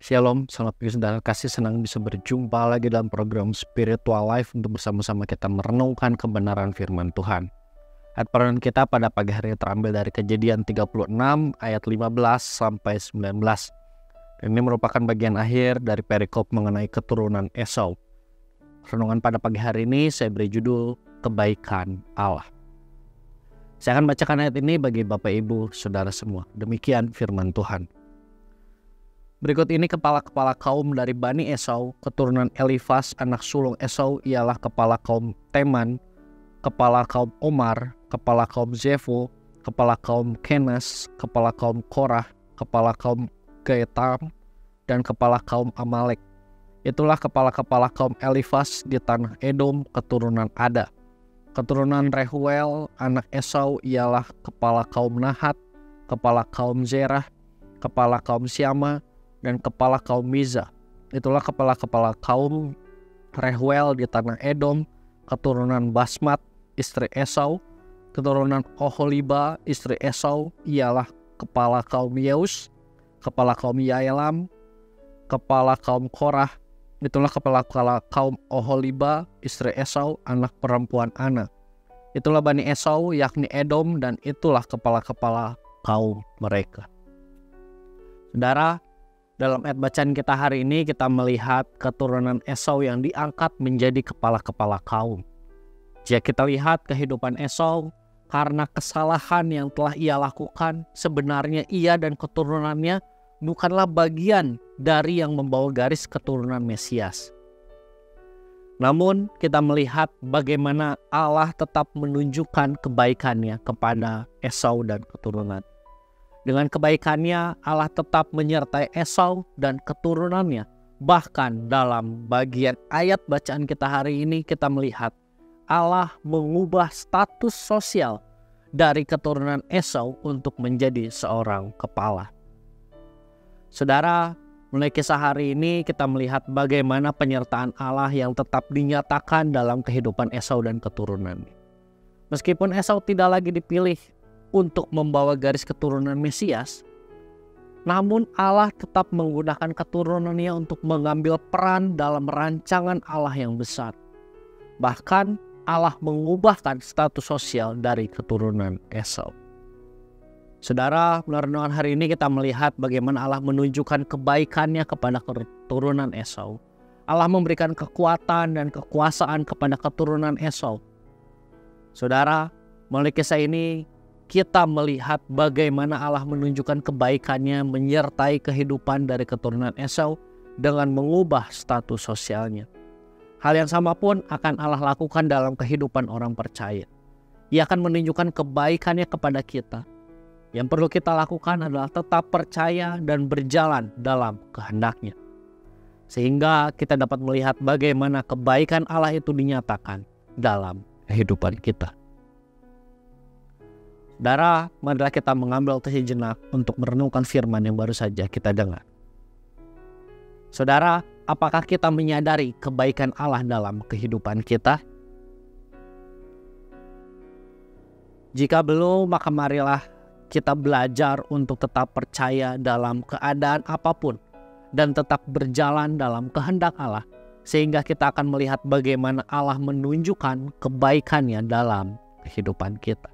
Shalom, selamat pagi saudara kasih, senang bisa berjumpa lagi dalam program Spiritual Life untuk bersama-sama kita merenungkan kebenaran firman Tuhan. Ayat perenungan kita pada pagi hari terambil dari Kejadian 36 ayat 15 sampai 19. Dan ini merupakan bagian akhir dari perikop mengenai keturunan Esau. Renungan pada pagi hari ini saya beri judul Kebaikan Allah. Saya akan bacakan ayat ini bagi Bapak Ibu Saudara semua. Demikian firman Tuhan. Berikut ini kepala-kepala kaum dari Bani Esau, keturunan Elifas, anak sulung Esau ialah kepala kaum Teman, kepala kaum Omar, kepala kaum Zefo, kepala kaum Kenas, kepala kaum Korah, kepala kaum Gaetam, dan kepala kaum Amalek. Itulah kepala-kepala kaum Elifas di tanah Edom, keturunan Ada. Keturunan Rehuel, anak Esau ialah kepala kaum Nahat, kepala kaum Zerah, kepala kaum Syama, dan kepala kaum Miza. Itulah kepala-kepala kaum Rehuel di tanah Edom, keturunan Basmat, istri Esau. Keturunan Oholiba, istri Esau, ialah kepala kaum Yeus, kepala kaum Yaelam, kepala kaum Korah. Itulah kepala-kepala kaum Oholiba, istri Esau, anak perempuan Ana. Itulah Bani Esau, yakni Edom, dan itulah kepala-kepala kaum mereka. Saudara, dalam ayat bacaan kita hari ini kita melihat keturunan Esau yang diangkat menjadi kepala-kepala kaum. Jika kita lihat kehidupan Esau, karena kesalahan yang telah ia lakukan, sebenarnya ia dan keturunannya bukanlah bagian dari yang membawa garis keturunan Mesias. Namun kita melihat bagaimana Allah tetap menunjukkan kebaikannya kepada Esau dan keturunan. Dengan kebaikannya, Allah tetap menyertai Esau dan keturunannya. Bahkan dalam bagian ayat bacaan kita hari ini, kita melihat Allah mengubah status sosial dari keturunan Esau untuk menjadi seorang kepala. Saudara, mulai kisah hari ini kita melihat bagaimana penyertaan Allah yang tetap dinyatakan dalam kehidupan Esau dan keturunannya. Meskipun Esau tidak lagi dipilih untuk membawa garis keturunan Mesias, namun Allah tetap menggunakan keturunannya untuk mengambil peran dalam rancangan Allah yang besar. Bahkan Allah mengubahkan status sosial dari keturunan Esau. Saudara, melalui renungan hari ini kita melihat bagaimana Allah menunjukkan kebaikannya kepada keturunan Esau. Allah memberikan kekuatan dan kekuasaan kepada keturunan Esau. Saudara, melalui kisah ini kita melihat bagaimana Allah menunjukkan kebaikannya menyertai kehidupan dari keturunan Esau dengan mengubah status sosialnya. Hal yang sama pun akan Allah lakukan dalam kehidupan orang percaya. Ia akan menunjukkan kebaikannya kepada kita. Yang perlu kita lakukan adalah tetap percaya dan berjalan dalam kehendak-Nya. Sehingga kita dapat melihat bagaimana kebaikan Allah itu dinyatakan dalam kehidupan kita. Saudara, marilah kita mengambil waktu sejenak untuk merenungkan firman yang baru saja kita dengar. Saudara, apakah kita menyadari kebaikan Allah dalam kehidupan kita? Jika belum, maka marilah kita belajar untuk tetap percaya dalam keadaan apapun dan tetap berjalan dalam kehendak Allah, sehingga kita akan melihat bagaimana Allah menunjukkan kebaikannya dalam kehidupan kita.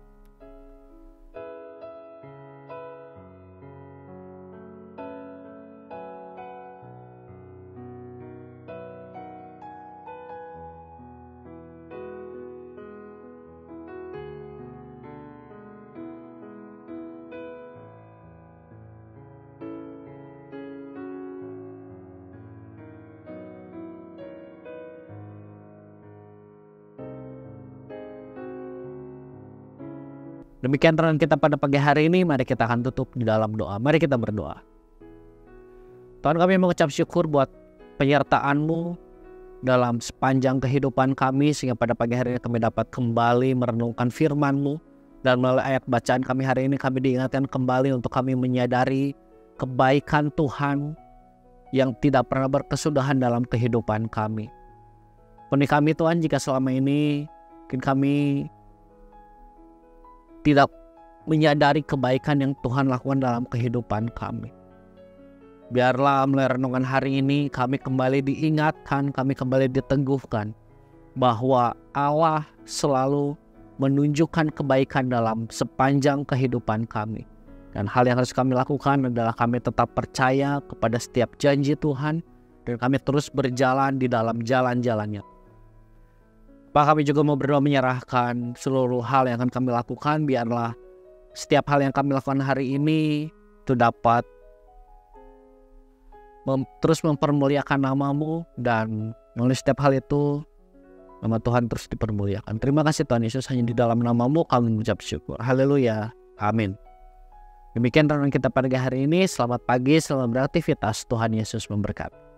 Demikian renungan kita pada pagi hari ini. Mari kita akan tutup di dalam doa. Mari kita berdoa. Tuhan, kami mengucap syukur buat penyertaan-Mu dalam sepanjang kehidupan kami, sehingga pada pagi hari ini kami dapat kembali merenungkan firman-Mu. Dan melalui ayat bacaan kami hari ini kami diingatkan kembali untuk kami menyadari kebaikan Tuhan yang tidak pernah berkesudahan dalam kehidupan kami. Ampuni kami Tuhan jika selama ini mungkin kami tidak menyadari kebaikan yang Tuhan lakukan dalam kehidupan kami. Biarlah melalui renungan hari ini kami kembali diingatkan, kami kembali diteguhkan bahwa Allah selalu menunjukkan kebaikan dalam sepanjang kehidupan kami. Dan hal yang harus kami lakukan adalah kami tetap percaya kepada setiap janji Tuhan dan kami terus berjalan di dalam jalan-jalannya. Pak, kami juga mau berdoa menyerahkan seluruh hal yang akan kami lakukan. Biarlah setiap hal yang kami lakukan hari ini itu dapat terus mempermuliakan nama-Mu, dan melalui setiap hal itu nama Tuhan terus dipermuliakan. Terima kasih Tuhan Yesus, hanya di dalam nama-Mu kami mengucap syukur. Haleluya. Amin. Demikian renungan kita pada hari ini. Selamat pagi, selamat beraktivitas. Tuhan Yesus memberkati.